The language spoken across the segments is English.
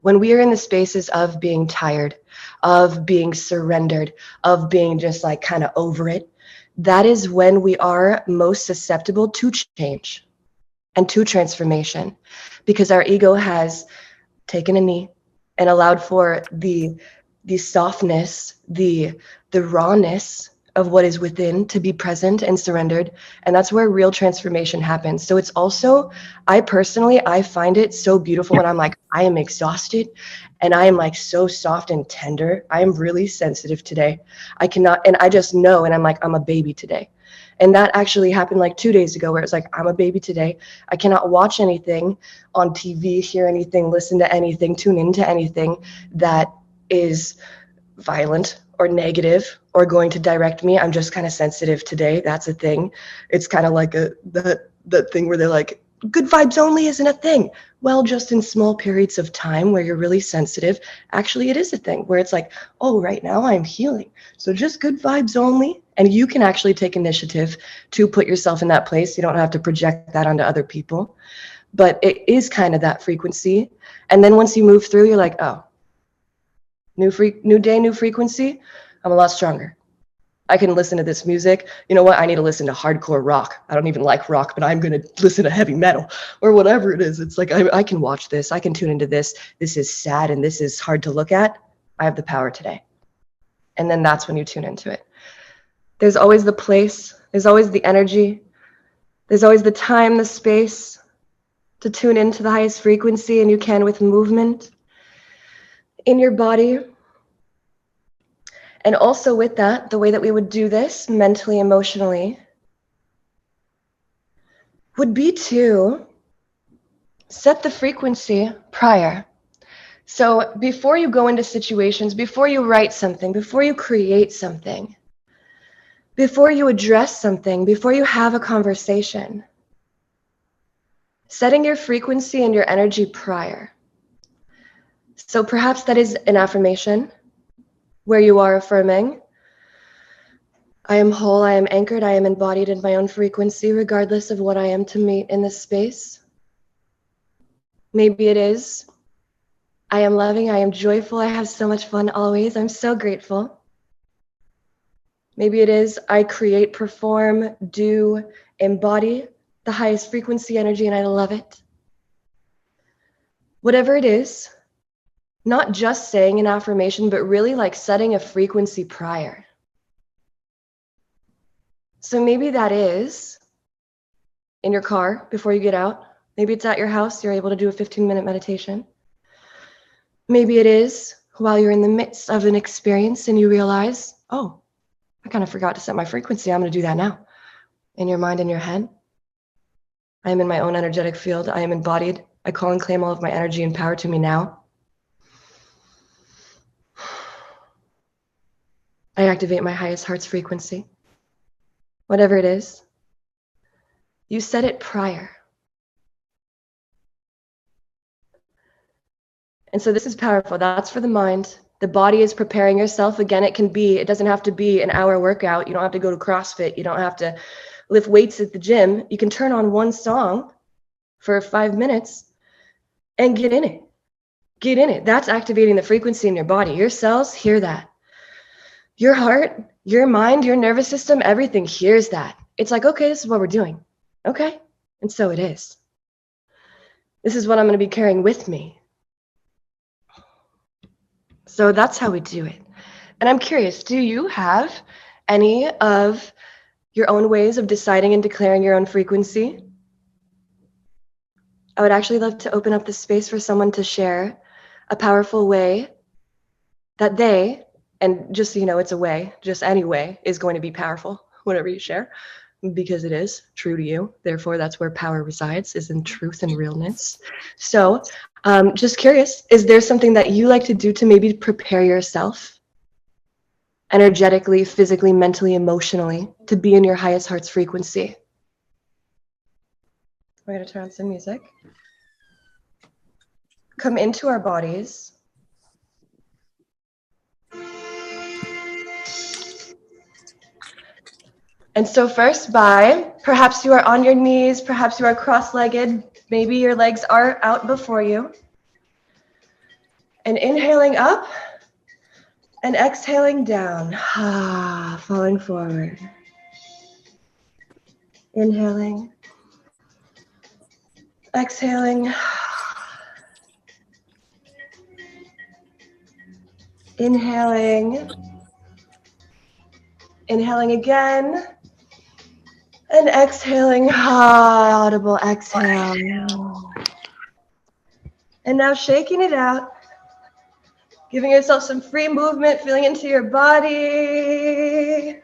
When we are in the spaces of being tired, of being surrendered, of being just like kind of over it, that is when we are most susceptible to change and to transformation, because our ego has taken a knee and allowed for the softness, the rawness of what is within to be present and surrendered. And that's where real transformation happens. So it's also, I find it so beautiful when I'm like, I am exhausted and I am like so soft and tender. I am really sensitive today. I cannot, and I just know, and I'm like, I'm a baby today. And that actually happened like 2 days ago, where it's like, I'm a baby today. I cannot watch anything on TV, hear anything, listen to anything, tune into anything that is violent or negative or going to direct me. I'm just kind of sensitive today. That's a thing. It's kind of like that thing where they're like, good vibes only isn't a thing. Well, just in small periods of time where you're really sensitive, actually it is a thing where it's like, oh, right now I'm healing. So just good vibes only. And you can actually take initiative to put yourself in that place. You don't have to project that onto other people. But it is kind of that frequency. And then once you move through, you're like, oh, new day, new frequency. I'm a lot stronger. I can listen to this music. You know what? I need to listen to hardcore rock. I don't even like rock, but I'm going to listen to heavy metal or whatever it is. It's like, I can watch this. I can tune into this. This is sad and this is hard to look at. I have the power today. And then that's when you tune into it. There's always the place. There's always the energy. There's always the time, the space to tune into the highest frequency, and you can with movement in your body. And also with that, the way that we would do this mentally, emotionally, would be to set the frequency prior. So before you go into situations, before you write something, before you create something, before you address something, before you have a conversation, setting your frequency and your energy prior. So perhaps that is an affirmation where you are affirming, I am whole, I am anchored, I am embodied in my own frequency, regardless of what I am to meet in this space. Maybe it is, I am loving, I am joyful, I have so much fun always, I'm so grateful. Maybe it is, I create, perform, do, embody the highest frequency energy, and I love it. Whatever it is, not just saying an affirmation, but really like setting a frequency prior. So maybe that is in your car before you get out. Maybe it's at your house, you're able to do a 15-minute meditation. Maybe it is while you're in the midst of an experience and you realize, oh, I kind of forgot to set my frequency. I'm going to do that now. In your mind and your head. I am in my own energetic field. I am embodied. I call and claim all of my energy and power to me now. I activate my highest heart's frequency. Whatever it is, you set it prior. And so this is powerful. That's for the mind. The body is preparing yourself. Again, it doesn't have to be an hour workout. You don't have to go to CrossFit. You don't have to lift weights at the gym. You can turn on one song for 5 minutes and get in it. Get in it. That's activating the frequency in your body. Your cells hear that. Your heart, your mind, your nervous system, everything hears that. It's like, okay, this is what we're doing. Okay. And so it is. This is what I'm going to be carrying with me. So that's how we do it. And I'm curious, do you have any of your own ways of deciding and declaring your own frequency? I would actually love to open up the space for someone to share a powerful way that they, and just so you know, it's a way, just any way is going to be powerful, whatever you share, because it is true to you. Therefore, that's where power resides, is in truth and realness. So just curious, is there something that you like to do to maybe prepare yourself energetically, physically, mentally, emotionally to be in your highest heart's frequency? We're going to turn on some music. Come into our bodies. And so first perhaps you are on your knees, perhaps you are cross-legged, maybe your legs are out before you. And inhaling up and exhaling down, falling forward. Inhaling, exhaling, inhaling, inhaling again, and exhaling, audible exhale. And now shaking it out, giving yourself some free movement, feeling into your body.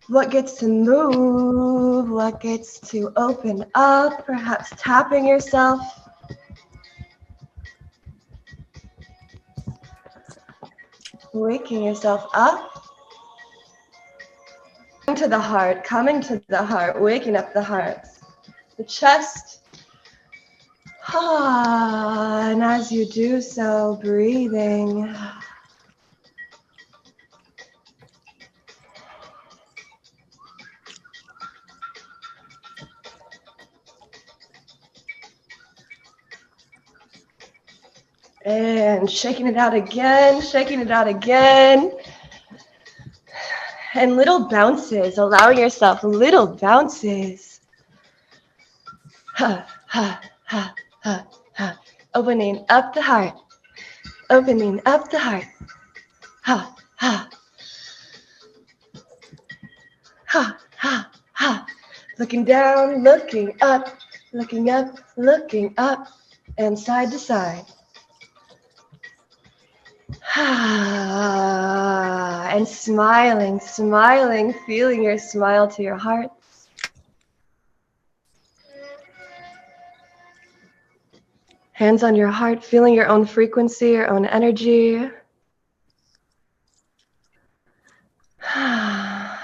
What gets to move, what gets to open up, perhaps tapping yourself. Waking yourself up. To the heart, coming to the heart, waking up the heart, the chest. And as you do so, breathing. And shaking it out again, shaking it out again. And little bounces, allowing yourself little bounces. Ha, ha, ha, ha, ha. Opening up the heart, opening up the heart. Ha, ha. Ha, ha, ha. Looking down, looking up, looking up, and side to side. And smiling, smiling, feeling your smile to your heart. Hands on your heart, feeling your own frequency, your own energy. That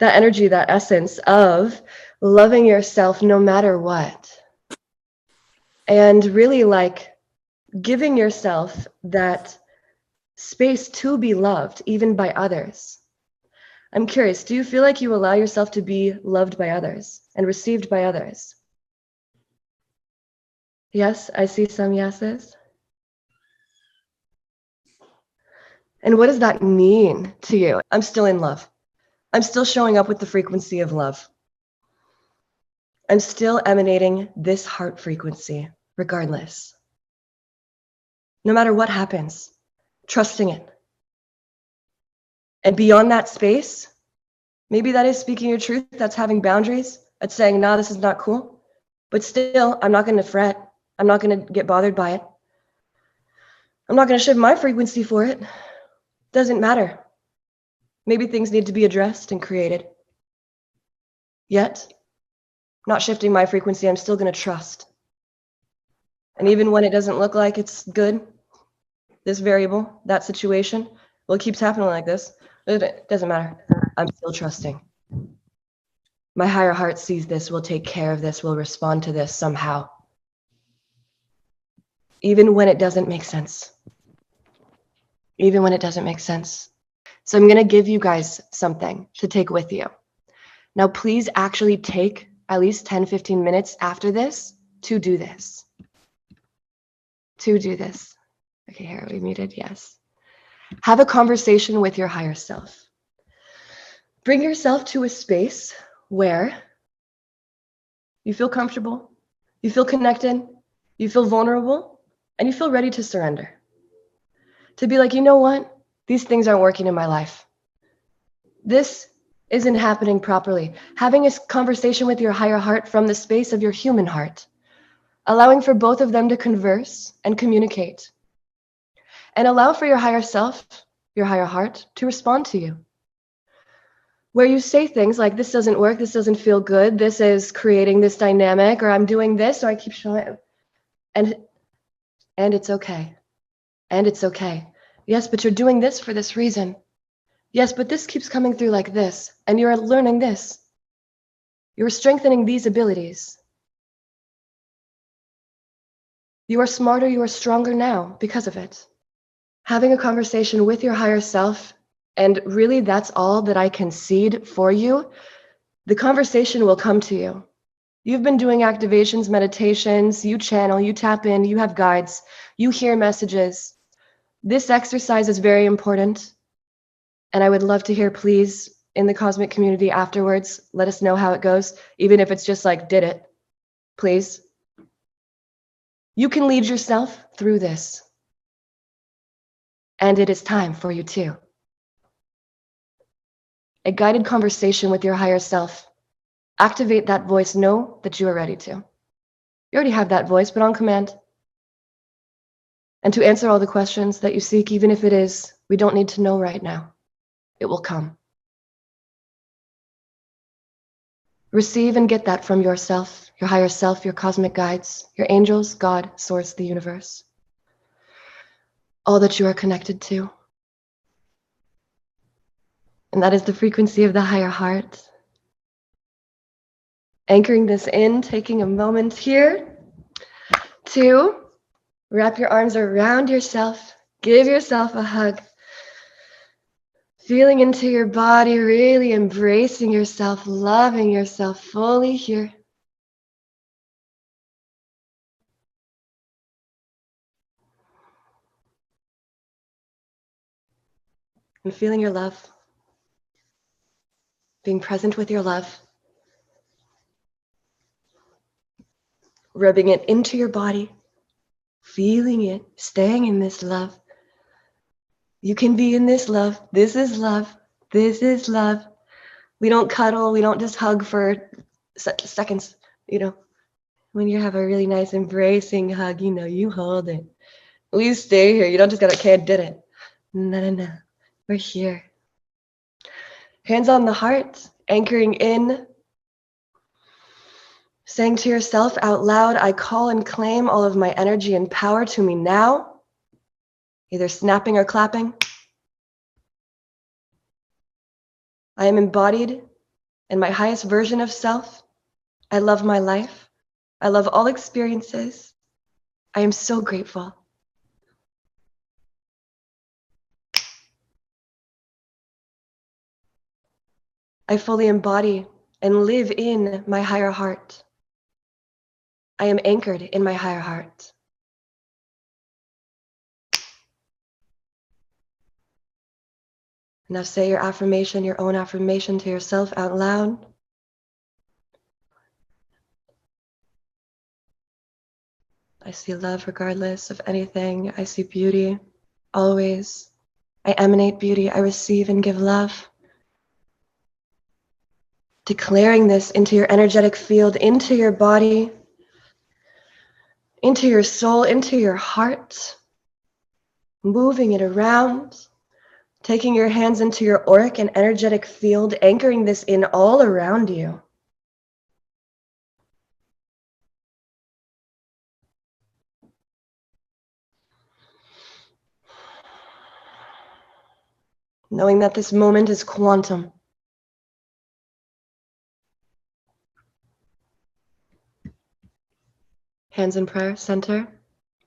energy, that essence of loving yourself no matter what. And really like giving yourself that space to be loved, even by others. I'm curious, do you feel like you allow yourself to be loved by others and received by others? Yes, I see some yeses. And what does that mean to you? I'm still in love. I'm still showing up with the frequency of love. I'm still emanating this heart frequency, regardless. No matter what happens, trusting it. And beyond that space, maybe that is speaking your truth, that's having boundaries, that's saying, nah, this is not cool. But still, I'm not going to fret. I'm not going to get bothered by it. I'm not going to shift my frequency for it. Doesn't matter. Maybe things need to be addressed and created. Yet, not shifting my frequency, I'm still going to trust. And even when it doesn't look like it's good, this variable, that situation, well, it keeps happening like this. It doesn't matter. I'm still trusting. My higher heart sees this, will take care of this, will respond to this somehow. Even when it doesn't make sense. Even when it doesn't make sense. So I'm going to give you guys something to take with you. Now, please actually take at least 10, 15 minutes after this to do this. To do this. Okay, here, are we muted? Yes. Have a conversation with your higher self. Bring yourself to a space where you feel comfortable, you feel connected, you feel vulnerable, and you feel ready to surrender. To be like, you know what? These things aren't working in my life. This isn't happening properly. Having a conversation with your higher heart from the space of your human heart, allowing for both of them to converse and communicate, and allow for your higher self, your higher heart, to respond to you. Where you say things like, this doesn't work, this doesn't feel good, this is creating this dynamic, or I'm doing this, so I keep showing it. And it's okay. And it's okay. Yes, but you're doing this for this reason. Yes, but this keeps coming through like this, and you're learning this. You're strengthening these abilities. You are smarter, you are stronger now because of it. Having a conversation with your higher self, and really that's all that I concede for you, the conversation will come to you. You've been doing activations, meditations, you channel, you tap in, you have guides, you hear messages. This exercise is very important. And I would love to hear, please, in the cosmic community afterwards, let us know how it goes, even if it's just like, did it, please. You can lead yourself through this. And it is time for you too. A guided conversation with your higher self. Activate that voice. Know that you are ready to. You already have that voice, but on command. And to answer all the questions that you seek, even if it is, we don't need to know right now. It will come. Receive and get that from yourself, your higher self, your cosmic guides, your angels, God, Source, the universe. All that you are connected to. And that is the frequency of the higher heart. Anchoring this in, taking a moment here to wrap your arms around yourself, give yourself a hug, feeling into your body, really embracing yourself, loving yourself fully here. And feeling your love, being present with your love, rubbing it into your body, feeling it, staying in this love. You can be in this love. This is love. This is love. We don't cuddle. We don't just hug for seconds. When you have a really nice embracing hug, you hold it. We stay here. You don't just go, okay, I did it. No. We're here. Hands on the heart, anchoring in, saying to yourself out loud, I call and claim all of my energy and power to me now, either snapping or clapping. I am embodied in my highest version of self. I love my life. I love all experiences. I am so grateful. I fully embody and live in my higher heart. I am anchored in my higher heart. Now say your affirmation, your own affirmation to yourself out loud. I see love regardless of anything. I see beauty always. I emanate beauty. I receive and give love. Declaring this into your energetic field, into your body, into your soul, into your heart. Moving it around. Taking your hands into your auric and energetic field, anchoring this in all around you. Knowing that this moment is quantum. Hands in prayer, center,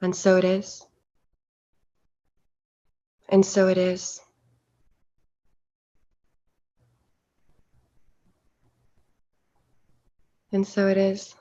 and so it is. And so it is. And so it is.